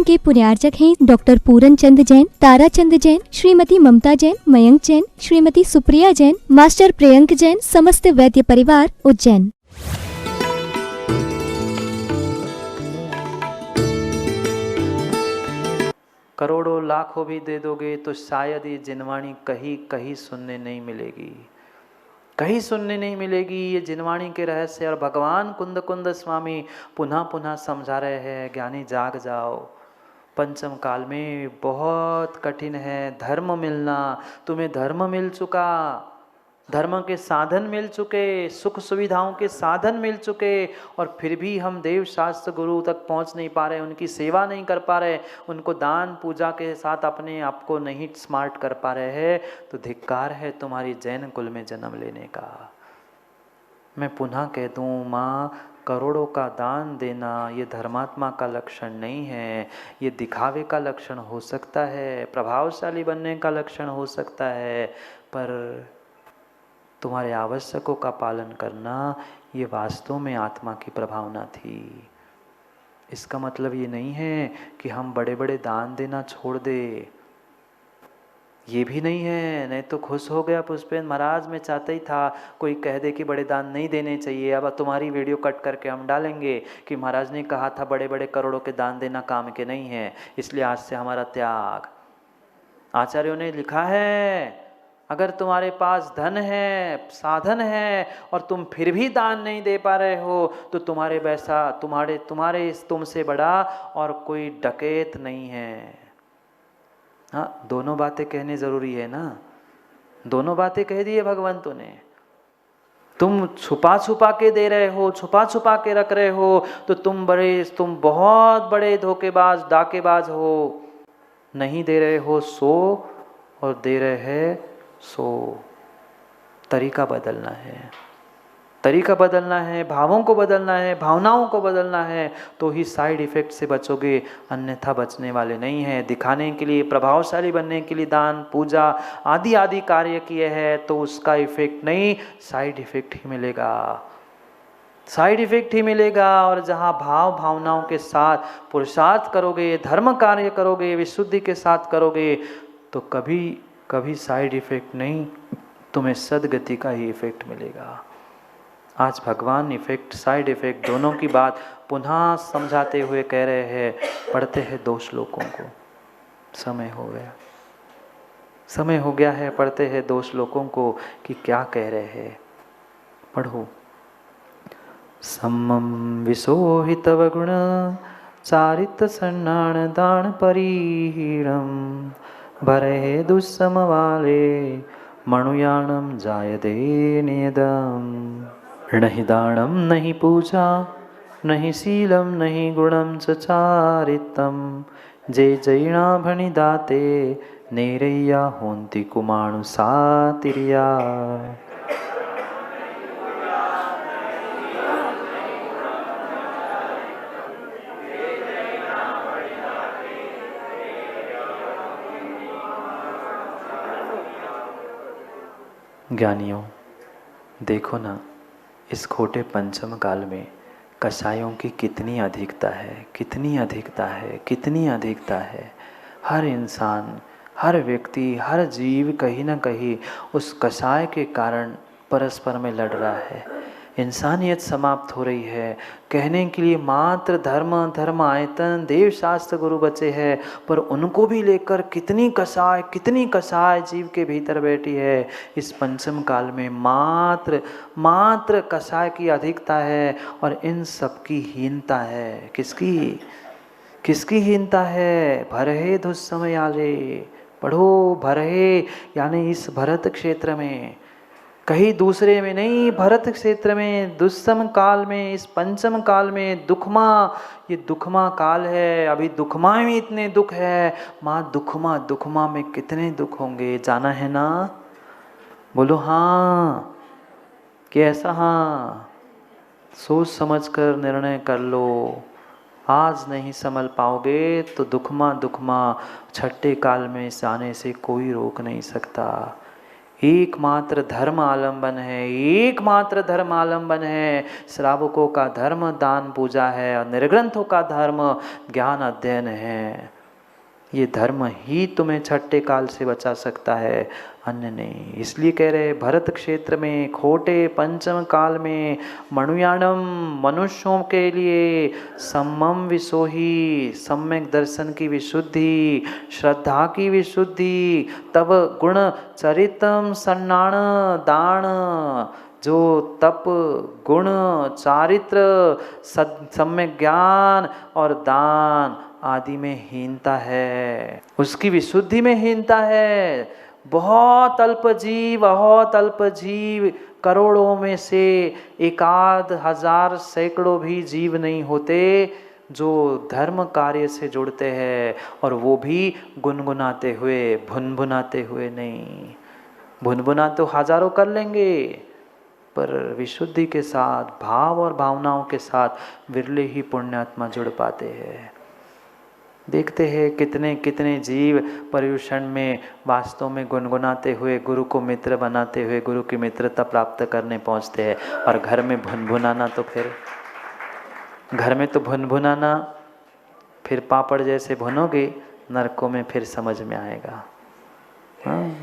के पुण्यार्चक हैं डॉक्टर पूरन चंद जैन, तारा चंद जैन, श्रीमती ममता जैन, मयंक जैन, श्रीमती सुप्रिया जैन, मास्टर प्रियंक जैन, समस्त वैद्य परिवार उज्जैन। करोड़ों लाखों भी दे दोगे तो शायद ये जिनवाणी कहीं कहीं सुनने नहीं मिलेगी, कहीं सुनने नहीं मिलेगी ये जिनवाणी के रहस्य। और भगवान कुंद कुंद स्वामी पुनः पुनः समझा रहे हैं, ज्ञानी जाग जाओ, पंचम काल में बहुत कठिन है धर्म मिलना। तुम्हें धर्म मिल चुका, धर्म के साधन मिल चुके, सुख सुविधाओं के साधन मिल चुके, और फिर भी हम देव शास्त्र गुरु तक पहुंच नहीं पा रहे, उनकी सेवा नहीं कर पा रहे, उनको दान पूजा के साथ अपने आप को नहीं स्मार्ट कर पा रहे हैं, तो धिक्कार है तुम्हारी जैन कुल में जन्म लेने का। मैं पुनः कह दूं, माँ, करोड़ों का दान देना ये धर्मात्मा का लक्षण नहीं है, ये दिखावे का लक्षण हो सकता है, प्रभावशाली बनने का लक्षण हो सकता है, पर तुम्हारे आवश्यकों का पालन करना ये वास्तव में आत्मा की प्रभावना थी। इसका मतलब ये नहीं है कि हम बड़े बड़े दान देना छोड़ दे, ये भी नहीं है। नहीं तो खुश हो गया पुष्पेंद्र महाराज, मैं चाहता ही था कोई कह दे कि बड़े दान नहीं देने चाहिए। अब तुम्हारी वीडियो कट करके हम डालेंगे कि महाराज ने कहा था बड़े बड़े करोड़ों के दान देना काम के नहीं है, इसलिए आज से हमारा त्याग। आचार्यों ने लिखा है, अगर तुम्हारे पास धन है, साधन है, और तुम फिर भी दान नहीं दे पा रहे हो, तो तुम्हारे वैसा तुम्हारे तुमसे बड़ा और कोई डकैत नहीं है। हाँ, दोनों बातें कहनी जरूरी है ना, दोनों बातें कह दी है भगवंतों ने। तुम छुपा छुपा के दे रहे हो, छुपा छुपा के रख रहे हो, तो तुम बहुत बड़े धोखेबाज डाकेबाज हो। नहीं दे रहे हो सो, और दे रहे हैं सो। तरीका बदलना है, तरीका बदलना है, भावों को बदलना है, भावनाओं को बदलना है, तो ही साइड इफेक्ट से बचोगे, अन्यथा बचने वाले नहीं है। दिखाने के लिए, प्रभावशाली बनने के लिए दान पूजा आदि आदि कार्य किए हैं, तो उसका इफेक्ट नहीं, साइड इफेक्ट ही मिलेगा, साइड इफेक्ट ही मिलेगा। और जहाँ भाव भावनाओं के साथ पुरुषार्थ करोगे, धर्म कार्य करोगे, विशुद्धि के साथ करोगे, तो कभी कभी साइड इफेक्ट नहीं, तुम्हें सदगति का ही इफेक्ट मिलेगा। आज भगवान इफेक्ट साइड इफेक्ट दोनों की बात पुनः समझाते हुए कह रहे हैं। पढ़ते हैं 2 श्लोकों को, समय हो गया, समय हो गया है। पढ़ते हैं 2 श्लोकों को कि क्या कह रहे हैं। पढ़ो। सम्मम विशोहितव गुण चारित सन्नान दान परिहीणम भरे दुस्समवाले मणुयाणम जायते नियदम। नहीं दानम नहीं पूजा नहीं शीलम नहीं गुणम च चारितम जे जैना भणि दाते नेरैया होन्ति कुमाणु सातिरिया। ज्ञानियों, देखो ना, इस खोटे पंचम काल में कसायों की कितनी अधिकता है, कितनी अधिकता है, कितनी अधिकता है। हर इंसान, हर व्यक्ति, हर जीव कहीं ना कहीं उस कसाय के कारण परस्पर में लड़ रहा है। इंसानियत समाप्त हो रही है। कहने के लिए मात्र धर्म, धर्म आयतन, देव शास्त्र गुरु बचे हैं, पर उनको भी लेकर कितनी कसाय जीव के भीतर बैठी है। इस पंचम काल में मात्र कसाय की अधिकता है, और इन सब की हीनता है। किसकी हीनता है? भरहे दुस्समय आले। पढ़ो, भरहे यानी इस भरत क्षेत्र में, कहीं दूसरे में नहीं, भरत क्षेत्र में, दुस्सम काल में, इस पंचम काल में दुखमा, ये दुखमा काल है। अभी दुखमा में इतने दुख है, माँ दुखमा में कितने दुख होंगे, जाना है ना? बोलो हाँ कि ऐसा? हाँ, सोच समझ कर निर्णय कर लो। आज नहीं संभल पाओगे तो दुखमा छठे काल में आने से कोई रोक नहीं सकता। एकमात्र धर्म आलंबन है, एकमात्र धर्म आलंबन है। श्रावकों का धर्म दान पूजा है और निर्ग्रंथों का धर्म ज्ञान अध्ययन है। ये धर्म ही तुम्हें छठे काल से बचा सकता है, अन्य नहीं। इसलिए कह रहे भरत क्षेत्र में खोटे पंचम काल में मनुयाणम मनुष्यों के लिए सम्मम विसोही, सम्यक दर्शन की विशुद्धि, श्रद्धा की विशुद्धि, तब गुण चरितम सन्नाण दान, जो तप गुण चारित्र सम्यक ज्ञान और दान आदि में हीनता है, उसकी विशुद्धि में हीनता है। बहुत अल्प जीव, करोड़ों में से एकाध हजार सैकड़ों भी जीव नहीं होते जो धर्म कार्य से जुड़ते हैं, और वो भी गुनगुनाते हुए, भुनभुनाते हुए नहीं। भुनभुना तो हजारों कर लेंगे, पर विशुद्धि के साथ, भाव और भावनाओं के साथ विरले ही पुण्यात्मा जुड़ पाते हैं। देखते हैं कितने कितने जीव पर्युषण में वास्तव में गुनगुनाते हुए, गुरु को मित्र बनाते हुए गुरु की मित्रता प्राप्त करने पहुंचते हैं। और घर में भुनभुनाना, तो फिर घर में तो भुनभुनाना, फिर पापड़ जैसे भुनोगे, नरकों में फिर समझ में आएगा।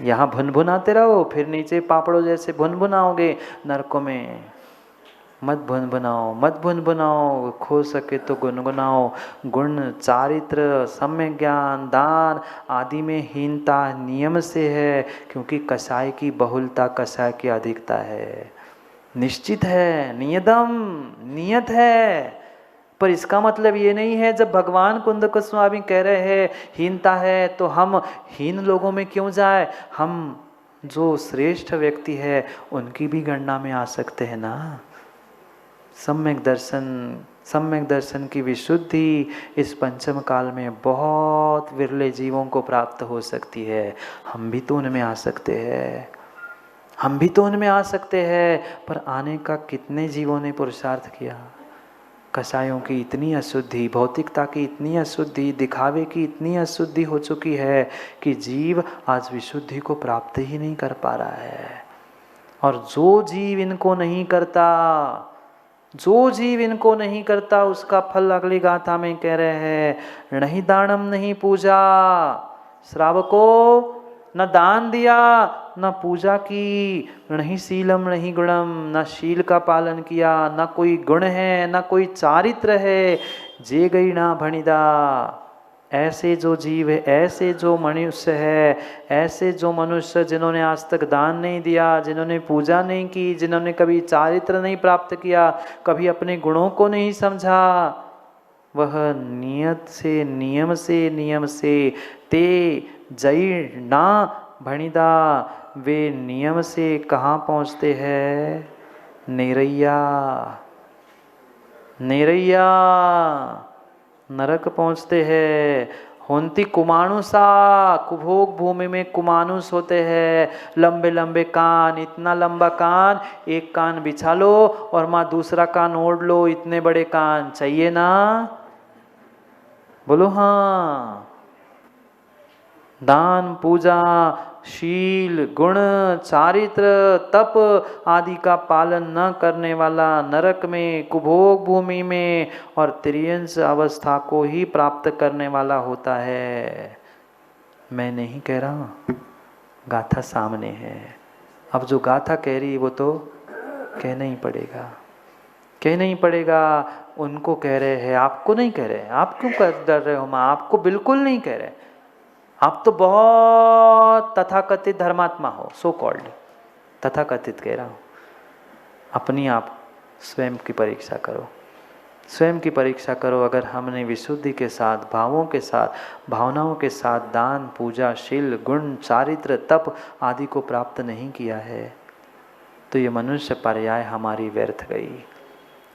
यहाँ भुनभुनाते रहो, फिर नीचे पापड़ों जैसे भुनभुनाओगे, नरकों में मत भुनभुनाओ, खो सके तो गुनगुनाओ। गुण चारित्र सम्यक ज्ञान दान आदि में हीनता नियम से है, क्योंकि कसाय की बहुलता कसाय की अधिकता है। निश्चित है, नियत है। पर इसका मतलब ये नहीं है जब भगवान कुंद गोस्वामी कह रहे हैं हीनता है, तो हम हीन लोगों में क्यों जाए। हम जो श्रेष्ठ व्यक्ति है उनकी भी गणना में आ सकते हैं ना। सम्यक दर्शन की विशुद्धि इस पंचम काल में बहुत विरले जीवों को प्राप्त हो सकती है। हम भी तो उनमें आ सकते हैं, पर आने का कितने जीवों ने पुरुषार्थ किया। कसायों की इतनी अशुद्धि, भौतिकता की इतनी अशुद्धि, दिखावे की इतनी अशुद्धि हो चुकी है कि जीव आज विशुद्धि को प्राप्त ही नहीं कर पा रहा है। और जो जीव इनको नहीं करता उसका फल अगली गाथा में कह रहे हैं, नहीं दानम नहीं पूजा। श्रावकों, न दान दिया, न पूजा की, नहीं शीलम नहीं गुणम, न शील का पालन किया, न कोई गुण है, न कोई चारित्र है, जे गई ना भणिदा। ऐसे जो जीव है, ऐसे जो मनुष्य है, ऐसे जो मनुष्य जिन्होंने आज तक दान नहीं दिया, जिन्होंने पूजा नहीं की, जिन्होंने कभी चारित्र नहीं प्राप्त किया, कभी अपने गुणों को नहीं समझा, वह नियम से ते जय ना भणिदा, वे नियम से कहाँ पहुँचते हैं। नेरैया नरक पहुँचते हैं। होंती कुमानुसा, कुभोग भूमि में कुमानुस होते हैं। लंबे लंबे कान, इतना लंबा कान, एक कान बिछा लो और माँ दूसरा कान ओढ़ लो, इतने बड़े कान चाहिए ना। बोलो हाँ। दान पूजा शील गुण चारित्र तप आदि का पालन न करने वाला नरक में, कुभोग भूमि में और त्रियंश अवस्था को ही प्राप्त करने वाला होता है। मैं नहीं कह रहा हूँ, गाथा सामने है। अब जो गाथा कह रही है वो तो कहना ही पड़ेगा। उनको कह रहे हैं, आपको नहीं कह रहे। आप क्यों डर रहे हो माँ? आपको बिल्कुल नहीं कह रहे। आप तो बहुत तथाकथित धर्मात्मा हो, सो कॉल्ड तथाकथित कह रहा हूँ। अपनी आप स्वयं की परीक्षा करो। अगर हमने विशुद्धि के साथ, भावों के साथ, भावनाओं के साथ दान पूजा शील गुण चारित्र तप आदि को प्राप्त नहीं किया है, तो ये मनुष्य पर्याय हमारी व्यर्थ गई।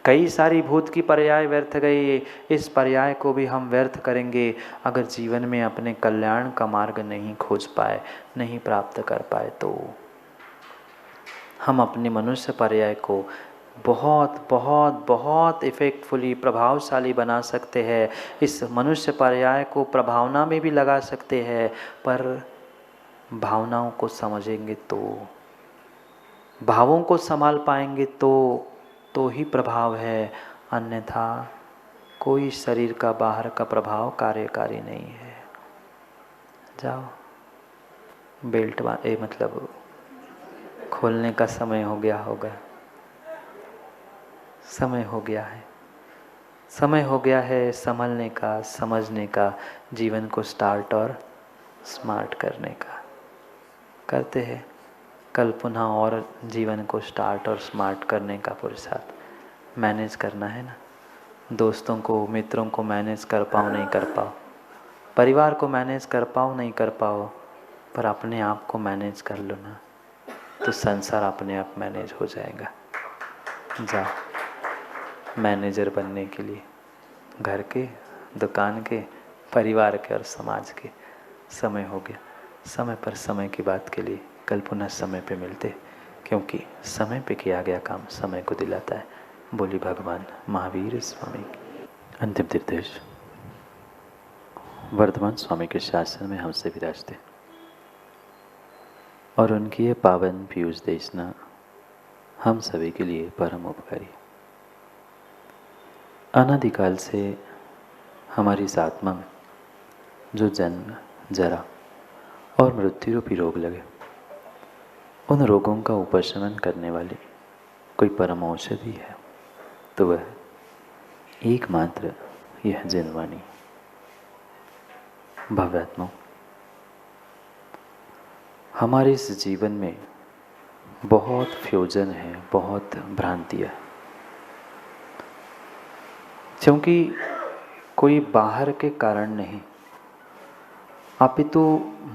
कई सारी भूत की पर्याय व्यर्थ गई। इस पर्याय को भी हम व्यर्थ करेंगे अगर जीवन में अपने कल्याण का मार्ग नहीं खोज पाए, नहीं प्राप्त कर पाए। तो हम अपने मनुष्य पर्याय को बहुत बहुत बहुत इफेक्टफुली प्रभावशाली बना सकते हैं। इस मनुष्य पर्याय को प्रभावना में भी लगा सकते हैं, पर भावनाओं को समझेंगे तो भावों को संभाल पाएंगे तो ही प्रभाव है, अन्यथा कोई शरीर का बाहर का प्रभाव कार्यकारी नहीं है। जाओ, बेल्ट मतलब खोलने का समय हो गया होगा, समय हो गया है, समय हो गया है संभलने का, समझने का, जीवन को स्टार्ट और स्मार्ट करने का। करते हैं कल पुनः और जीवन को स्टार्ट और स्मार्ट करने का पुरुषार्थ। मैनेज करना है ना, दोस्तों को, मित्रों को मैनेज कर पाओ नहीं कर पाओ, परिवार को मैनेज कर पाओ नहीं कर पाओ, पर अपने आप को मैनेज कर लो ना, तो संसार अपने आप मैनेज हो जाएगा। जाओ मैनेजर बनने के लिए, घर के, दुकान के, परिवार के और समाज के। समय हो गया, समय पर समय की बात के लिए कल पुनः समय पे मिलते, क्योंकि समय पे किया गया काम समय को दिलाता है। बोली भगवान महावीर स्वामी की। अंतिम निर्देश वर्धमान स्वामी के शासन में हमसे विराजते और उनकी ये पावन पीयूष देशना हम सभी के लिए परम उपकारी। अनादिकाल से हमारी इस आत्मा में जो जन्म, जरा और मृत्यु रूपी रोग लगे, उन रोगों का उपशमन करने वाली कोई परम औषधि है तो वह एकमात्र यह जिनवाणी। भव्यात्मा, हमारे इस जीवन में बहुत फ्यूजन है, बहुत भ्रांतियाँ, क्योंकि कोई बाहर के कारण नहीं, अपितु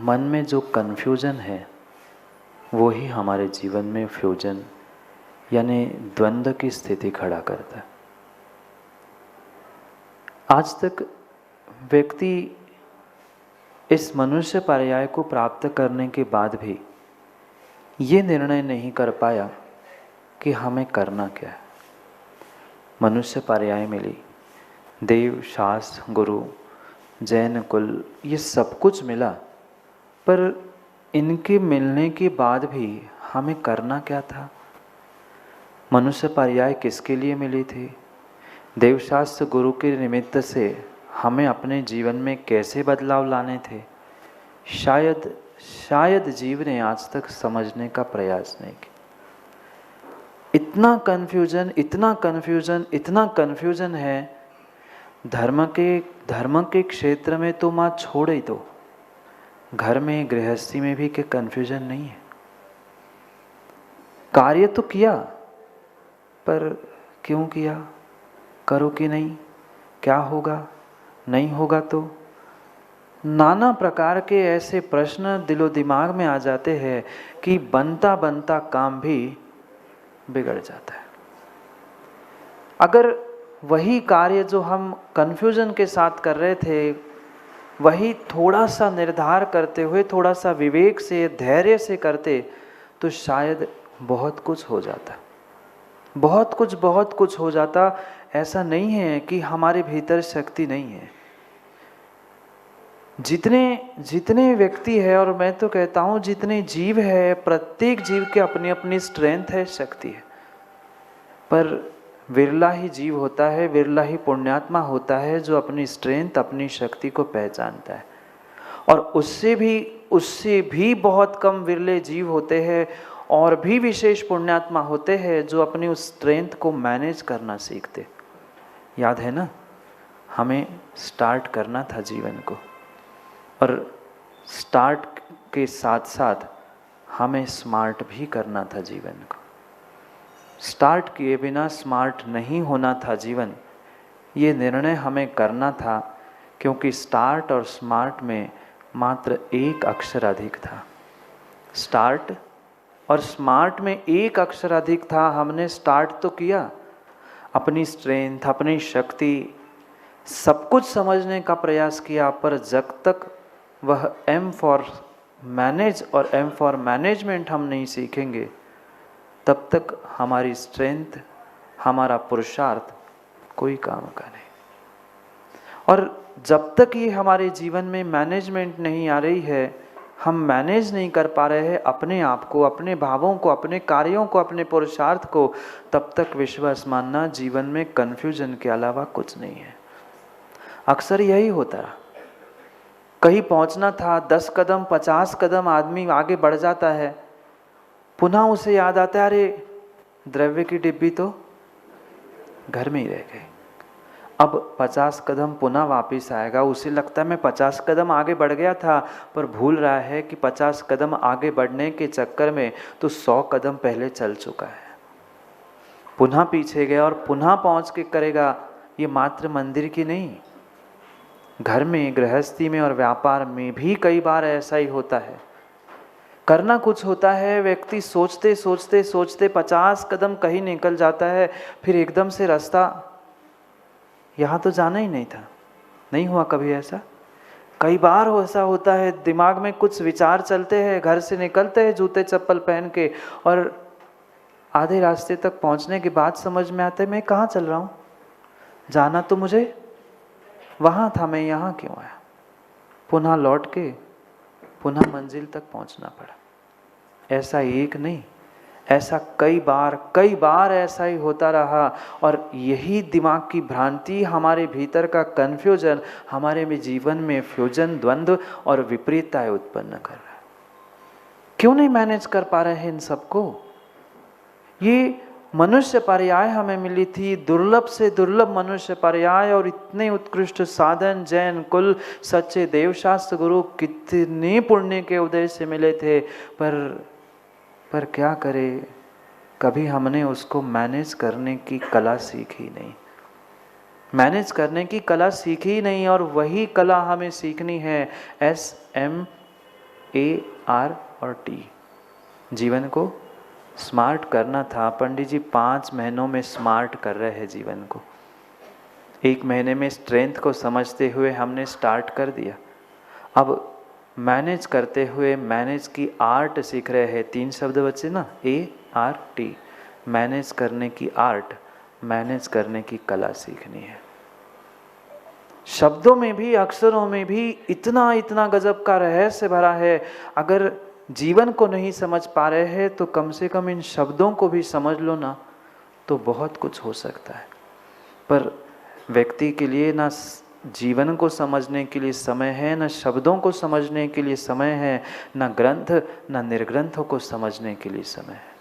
मन में जो कन्फ्यूजन है वो ही हमारे जीवन में फ्यूजन यानी द्वंद्व की स्थिति खड़ा करता है। आज तक व्यक्ति इस मनुष्य पर्याय को प्राप्त करने के बाद भी ये निर्णय नहीं कर पाया कि हमें करना क्या है। मनुष्य पर्याय मिली, देव, शास्त्र, गुरु, जैन कुल, ये सब कुछ मिला, पर इनके मिलने के बाद भी हमें करना क्या था। मनुष्य पर्याय किसके लिए मिली थी? देवशास्त्र गुरु के निमित्त से हमें अपने जीवन में कैसे बदलाव लाने थे, शायद जीव ने आज तक समझने का प्रयास नहीं किया। इतना कन्फ्यूजन है। धर्म के क्षेत्र में तो माँ छोड़ ही दो, घर में, गृहस्थी में भी के कन्फ्यूजन नहीं है। कार्य तो किया, पर क्यों किया, करो कि नहीं, क्या होगा, नहीं होगा, तो नाना प्रकार के ऐसे प्रश्न दिलो दिमाग में आ जाते हैं कि बनता बनता काम भी बिगड़ जाता है। अगर वही कार्य जो हम कन्फ्यूजन के साथ कर रहे थे, वही थोड़ा सा निर्धार करते हुए, थोड़ा सा विवेक से, धैर्य से करते, तो शायद बहुत कुछ हो जाता, बहुत कुछ हो जाता। ऐसा नहीं है कि हमारे भीतर शक्ति नहीं है। जितने व्यक्ति है, और मैं तो कहता हूँ जितने जीव है, प्रत्येक जीव के अपनी अपनी स्ट्रेंथ है, शक्ति है, पर विरला ही जीव होता है, विरला ही पुण्यात्मा होता है जो अपनी स्ट्रेंथ, अपनी शक्ति को पहचानता है। और उससे भी बहुत कम विरले जीव होते हैं और भी विशेष पुण्यात्मा होते हैं जो अपनी उस स्ट्रेंथ को मैनेज करना सीखते। याद है ना, हमें स्टार्ट करना था जीवन को, और स्टार्ट के साथ साथ हमें स्मार्ट भी करना था जीवन को। स्टार्ट किए बिना स्मार्ट नहीं होना था जीवन, ये निर्णय हमें करना था, क्योंकि स्टार्ट और स्मार्ट में मात्र एक अक्षर अधिक था। स्टार्ट और स्मार्ट में एक अक्षर अधिक था। हमने स्टार्ट तो किया, अपनी स्ट्रेंथ, अपनी शक्ति, सब कुछ समझने का प्रयास किया, पर जब तक वह एम फॉर मैनेज और एम फॉर मैनेजमेंट हम नहीं सीखेंगे, तब तक हमारी स्ट्रेंथ, हमारा पुरुषार्थ कोई काम का नहीं। और जब तक ये हमारे जीवन में मैनेजमेंट नहीं आ रही है, हम मैनेज नहीं कर पा रहे हैं अपने आप को, अपने भावों को, अपने कार्यों को, अपने पुरुषार्थ को, तब तक विश्वास मानना जीवन में कन्फ्यूजन के अलावा कुछ नहीं है। अक्सर यही होता है, कहीं पहुंचना था, 10 कदम 50 कदम आदमी आगे बढ़ जाता है, पुनः उसे याद आता है अरे द्रव्य की डिब्बी तो घर में ही रह गई। अब 50 कदम पुनः वापस आएगा, उसे लगता है मैं 50 कदम आगे बढ़ गया था, पर भूल रहा है कि 50 कदम आगे बढ़ने के चक्कर में तो 100 कदम पहले चल चुका है। पुनः पीछे गया और पुनः पहुंच के करेगा। ये मात्र मंदिर की नहीं, घर में, गृहस्थी में और व्यापार में भी कई बार ऐसा ही होता है। करना कुछ होता है, व्यक्ति सोचते सोचते सोचते 50 कदम कहीं निकल जाता है, फिर एकदम से रास्ता यहाँ तो जाना ही नहीं था। नहीं हुआ कभी ऐसा? कई बार ऐसा होता है, दिमाग में कुछ विचार चलते हैं, घर से निकलते हैं जूते चप्पल पहन के, और आधे रास्ते तक पहुँचने के बाद समझ में आता है मैं कहाँ चल रहा हूँ, जाना तो मुझे वहाँ था, मैं यहाँ क्यों आया। पुनः लौट के पुनः मंजिल तक पहुँचना पड़ा। ऐसा एक नहीं, ऐसा कई बार ऐसा ही होता रहा, और यही दिमाग की भ्रांति, हमारे भीतर का कन्फ्यूजन, हमारे में जीवन में फ्यूजन, द्वंद्व और विपरीतताएं उत्पन्न कर रहा है। क्यों नहीं मैनेज कर पा रहे हैं इन सबको? ये मनुष्य पर्याय हमें मिली थी, दुर्लभ से दुर्लभ मनुष्य पर्याय, और इतने उत्कृष्ट साधन, जैन कुल, सच्चे देवशास्त्र गुरु कितने पुण्य के उदय से मिले थे, पर क्या करें, कभी हमने उसको मैनेज करने की कला सीखी नहीं। मैनेज करने की कला सीखी नहीं, और वही कला हमें सीखनी है, SMART और T। जीवन को स्मार्ट करना था। पंडित जी 5 महीनों में स्मार्ट कर रहे हैं जीवन को। 1 महीने में स्ट्रेंथ को समझते हुए हमने स्टार्ट कर दिया। अब मैनेज करते हुए मैनेज की आर्ट सीख रहे हैं। 3 शब्द बचे ना, ART, मैनेज करने की आर्ट, मैनेज करने की कला सीखनी है। शब्दों में भी, अक्षरों में भी इतना इतना गजब का रहस्य भरा है। अगर जीवन को नहीं समझ पा रहे हैं तो कम से कम इन शब्दों को भी समझ लो ना, तो बहुत कुछ हो सकता है। पर व्यक्ति के लिए ना जीवन को समझने के लिए समय है, न शब्दों को समझने के लिए समय है, न ग्रंथ न निर्ग्रंथों को समझने के लिए समय है।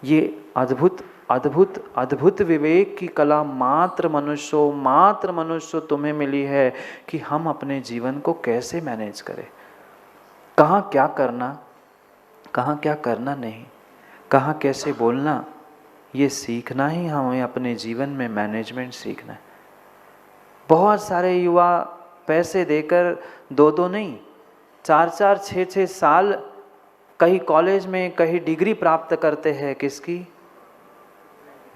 ये अद्भुत अद्भुत अद्भुत विवेक की कला मात्र मनुष्यों तुम्हें मिली है कि हम अपने जीवन को कैसे मैनेज करें, कहाँ क्या करना, कहाँ क्या करना नहीं, कहाँ कैसे बोलना, ये सीखना ही हमें अपने जीवन में मैनेजमेंट सीखना है। बहुत सारे युवा पैसे देकर 2-2 नहीं 4-4 6-6 साल कहीं कॉलेज में कहीं डिग्री प्राप्त करते हैं। किसकी?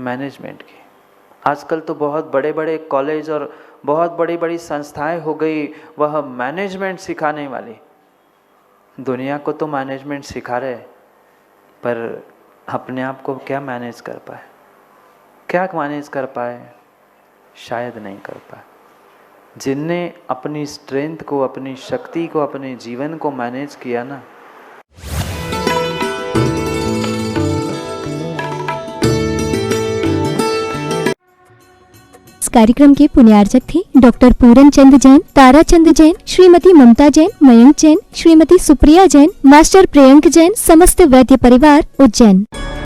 मैनेजमेंट की। आजकल तो बहुत बड़े बड़े कॉलेज और बहुत बड़ी बड़ी संस्थाएं हो गई, वह मैनेजमेंट सिखाने वाली। दुनिया को तो मैनेजमेंट सिखा रहे, पर अपने आप को क्या मैनेज कर पाए? क्या मैनेज कर पाए? शायद नहीं कर पाए। जिनने अपनी स्ट्रेंथ को, अपनी शक्ति को, अपने जीवन को मैनेज किया ना, इस कार्यक्रम के पुण्यार्चक थे डॉक्टर पूरन चंद जैन, तारा चंद जैन, श्रीमती ममता जैन, मयंक जैन, श्रीमती सुप्रिया जैन, मास्टर प्रियंक जैन, समस्त वैद्य परिवार, उज्जैन।